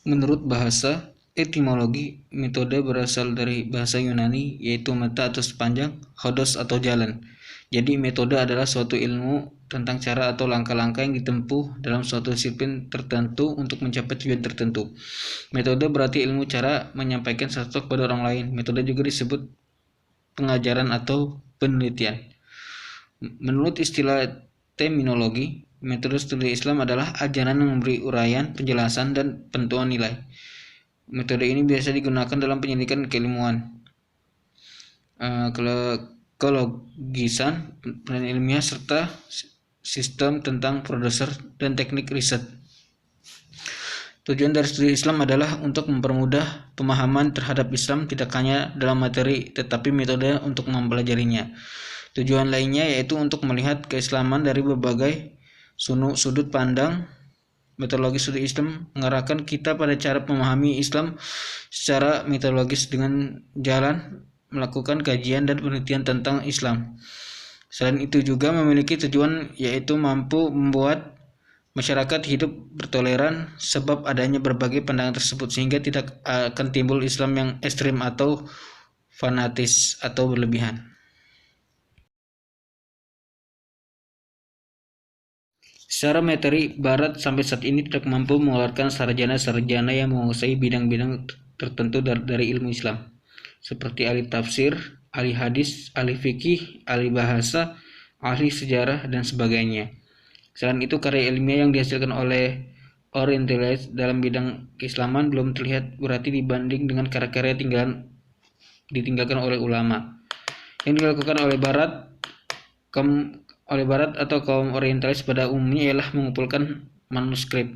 Menurut bahasa etimologi, metode berasal dari bahasa Yunani yaitu meta atau sepanjang, hodos atau jalan. Jadi metode adalah suatu ilmu tentang cara atau langkah-langkah yang ditempuh dalam suatu disiplin tertentu untuk mencapai tujuan tertentu. Metode berarti ilmu cara menyampaikan sesuatu kepada orang lain. Metode juga disebut pengajaran atau penelitian. Menurut istilah terminologi, metode studi Islam adalah ajaran yang memberi uraian, penjelasan, dan penentuan nilai. Metode ini biasa digunakan dalam penyelidikan keilmuan, kelogisan, penelitian ilmiah, serta sistem tentang produser dan teknik riset. Tujuan dari studi Islam adalah untuk mempermudah pemahaman terhadap Islam tidak hanya dalam materi, tetapi metode untuk mempelajarinya. Tujuan lainnya yaitu untuk melihat keislaman dari berbagai sudut pandang. Metodologi studi Islam mengarahkan kita pada cara memahami Islam secara metodologis dengan jalan melakukan kajian dan penelitian tentang Islam. Selain itu juga memiliki tujuan yaitu mampu membuat masyarakat hidup bertoleran sebab adanya berbagai pandangan tersebut sehingga tidak akan timbul Islam yang ekstrim atau fanatis atau berlebihan. Secara materi, Barat sampai saat ini tidak mampu mengeluarkan sarjana-sarjana yang menguasai bidang-bidang tertentu dari ilmu Islam, seperti ahli tafsir, ahli hadis, ahli fikih, ahli bahasa, ahli sejarah, dan sebagainya. Selain itu, karya ilmiah yang dihasilkan oleh orientalis dalam bidang keislaman belum terlihat berarti dibanding dengan karya-karya ditinggalkan oleh ulama. Yang dilakukan oleh Barat atau kaum orientalis pada umumnya ialah mengumpulkan manuskrip,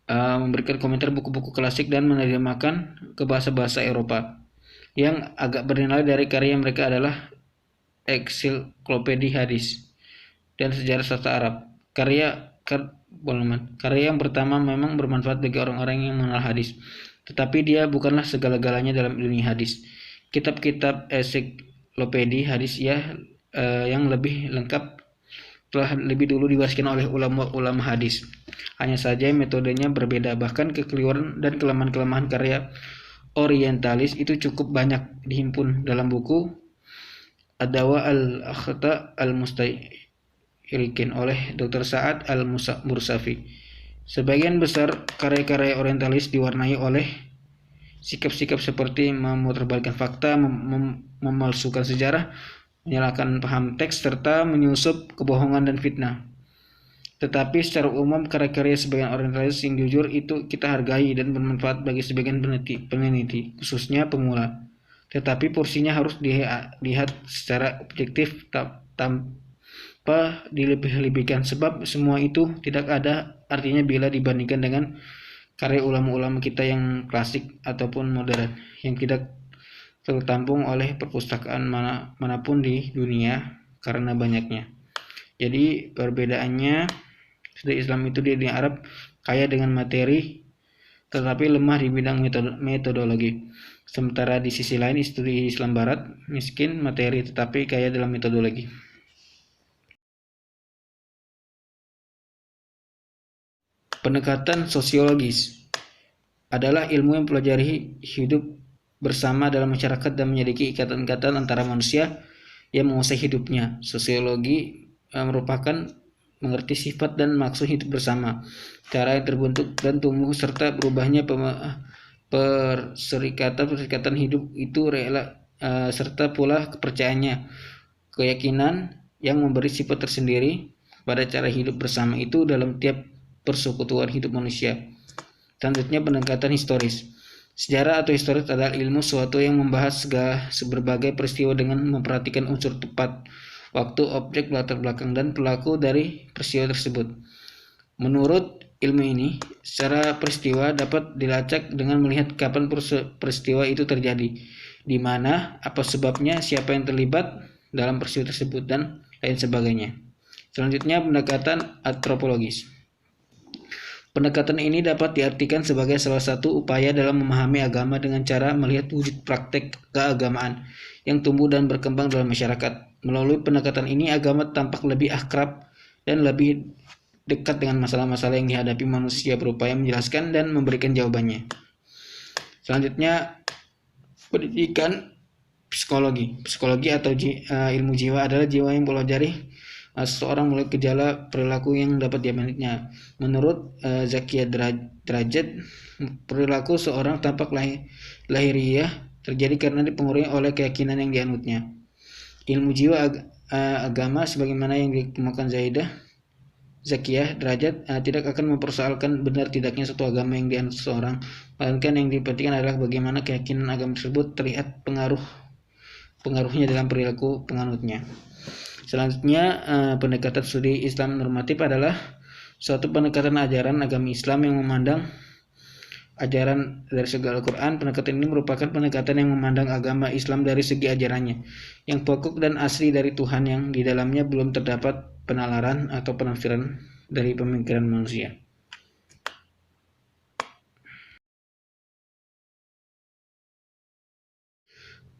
memberikan komentar buku-buku klasik dan menerjemahkan ke bahasa-bahasa Eropa. Yang agak bernilai dari karya mereka adalah ensiklopedia hadis dan sejarah sastra Arab. Karya yang pertama memang bermanfaat bagi orang-orang yang mengenal hadis, tetapi dia bukanlah segala-galanya dalam dunia hadis. Kitab-kitab ensiklopedia hadis yang lebih lengkap telah lebih dulu diwariskan oleh ulama-ulama hadis. Hanya saja metodenya berbeda, bahkan kekeliruan dan kelemahan-kelemahan karya orientalis itu cukup banyak dihimpun dalam buku Ad-Dawa al-Akhta al-Mustayrikin oleh Dr. Sa'ad al-Mursafi. Sebagian besar karya-karya orientalis diwarnai oleh sikap-sikap seperti memutarbalikkan fakta, memalsukan sejarah, menyalahkan paham teks, serta menyusup kebohongan dan fitnah. Tetapi secara umum karya-karya sebagian orientalis yang jujur itu kita hargai dan bermanfaat bagi sebagian peneliti, khususnya pemula. Tetapi porsinya harus dilihat secara objektif tanpa dilebih-lebihkan, sebab semua itu tidak ada artinya bila dibandingkan dengan karya ulama-ulama kita yang klasik ataupun modern yang tidak tertampung oleh perpustakaan manapun di dunia karena banyaknya. Jadi perbedaannya, studi Islam itu di dunia Arab kaya dengan materi tetapi lemah di bidang metodologi. Sementara di sisi lain studi Islam Barat miskin materi tetapi kaya dalam metodologi. Pendekatan sosiologis adalah ilmu yang mempelajari hidup bersama dalam masyarakat dan menyelidiki ikatan-ikatan antara manusia yang menguasai hidupnya. Sosiologi merupakan mengerti sifat dan maksud hidup bersama, cara yang terbentuk dan tumbuh serta berubahnya perserikatan hidup itu serta pula kepercayaannya, keyakinan yang memberi sifat tersendiri pada cara hidup bersama itu dalam tiap persekutuan hidup manusia. Selanjutnya pendekatan historis. Sejarah atau historis adalah ilmu suatu yang membahas berbagai peristiwa dengan memperhatikan unsur tepat, waktu, objek, latar belakang, dan pelaku dari peristiwa tersebut. Menurut ilmu ini, secara peristiwa dapat dilacak dengan melihat kapan peristiwa itu terjadi, di mana, apa sebabnya, siapa yang terlibat dalam peristiwa tersebut, dan lain sebagainya. Selanjutnya pendekatan antropologis. Pendekatan ini dapat diartikan sebagai salah satu upaya dalam memahami agama dengan cara melihat wujud praktek keagamaan yang tumbuh dan berkembang dalam masyarakat. Melalui pendekatan ini, agama tampak lebih akrab dan lebih dekat dengan masalah-masalah yang dihadapi manusia, berupaya menjelaskan dan memberikan jawabannya. Selanjutnya, pendidikan psikologi. Psikologi atau ilmu jiwa adalah jiwa yang mempelajari seseorang mulai gejala perilaku yang dapat diamatinya. Menurut Zakia Derajat, perilaku seorang tampak lahiriah terjadi karena dipengaruhi oleh keyakinan yang dianutnya. Ilmu jiwa agama sebagaimana yang dikemukakan Zakia Derajat tidak akan mempersoalkan benar tidaknya suatu agama yang dianut seseorang, melainkan yang diperhatikan adalah bagaimana keyakinan agama tersebut terlihat pengaruhnya dalam perilaku penganutnya. Selanjutnya, pendekatan studi Islam normatif adalah suatu pendekatan ajaran agama Islam yang memandang ajaran dari segi Al-Quran. Pendekatan ini merupakan pendekatan yang memandang agama Islam dari segi ajarannya, yang pokok dan asli dari Tuhan, yang di dalamnya belum terdapat penalaran atau penafsiran dari pemikiran manusia.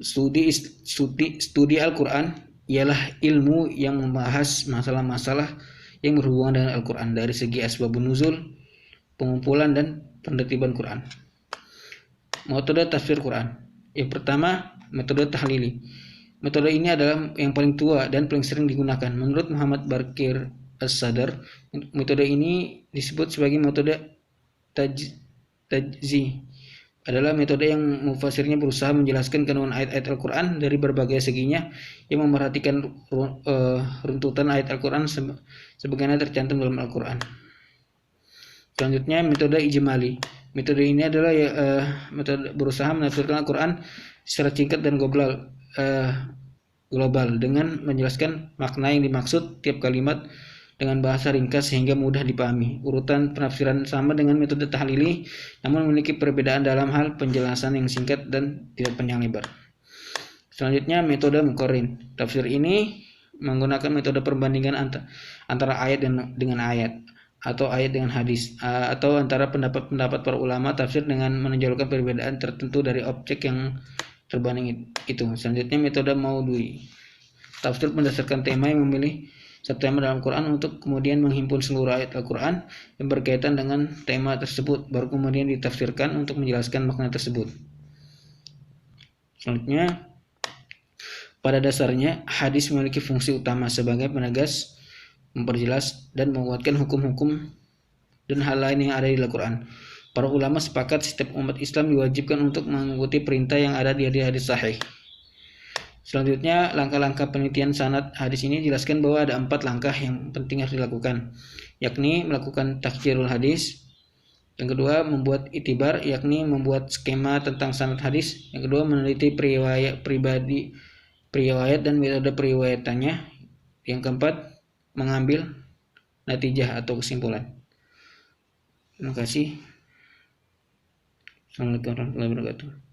Studi Al-Quran ialah ilmu yang membahas masalah-masalah yang berhubungan dengan Al-Quran dari segi asbabun nuzul, pengumpulan dan penertiban Quran. Metode tafsir Quran. Yang pertama, metode tahlili. Metode ini adalah yang paling tua dan paling sering digunakan. Menurut Muhammad Bakir As-Sadr, metode ini disebut sebagai metode tajzi. Adalah metode yang mufasirnya berusaha menjelaskan kandungan ayat-ayat Al-Quran dari berbagai seginya, yang memperhatikan runtutan ayat Al-Quran sebagaimana tercantum dalam Al-Quran. Selanjutnya, metode ijmali. Metode ini adalah metode berusaha menafsirkan Al-Quran secara singkat dan global dengan menjelaskan makna yang dimaksud tiap kalimat dengan bahasa ringkas sehingga mudah dipahami. Urutan penafsiran sama dengan metode tahlili, namun memiliki perbedaan dalam hal penjelasan yang singkat dan tidak panjang lebar. Selanjutnya, metode muqarrin. Tafsir ini menggunakan metode perbandingan antara ayat dengan ayat, atau ayat dengan hadis, atau antara pendapat-pendapat para ulama tafsir dengan menonjolkan perbedaan tertentu dari objek yang terbanding itu. Selanjutnya, metode maudhui. Tafsir berdasarkan tema yang memilih satu tema dalam Quran untuk kemudian menghimpun seluruh ayat Al-Quran yang berkaitan dengan tema tersebut, baru kemudian ditafsirkan untuk menjelaskan makna tersebut. Selanjutnya, pada dasarnya hadis memiliki fungsi utama sebagai penegas, memperjelas, dan menguatkan hukum-hukum dan hal lain yang ada di Al-Quran. Para ulama sepakat setiap umat Islam diwajibkan untuk mengikuti perintah yang ada di hadis sahih. Selanjutnya, langkah-langkah penelitian sanad hadis ini dijelaskan bahwa ada 4 langkah yang penting harus dilakukan, yakni melakukan takhjirul hadis. Yang kedua, membuat itibar, yakni membuat skema tentang sanad hadis. Yang kedua, meneliti periwayat dan metode periwayatannya. Yang keempat, mengambil natijah atau kesimpulan. Terima kasih. Assalamualaikum warahmatullahi wabarakatuh.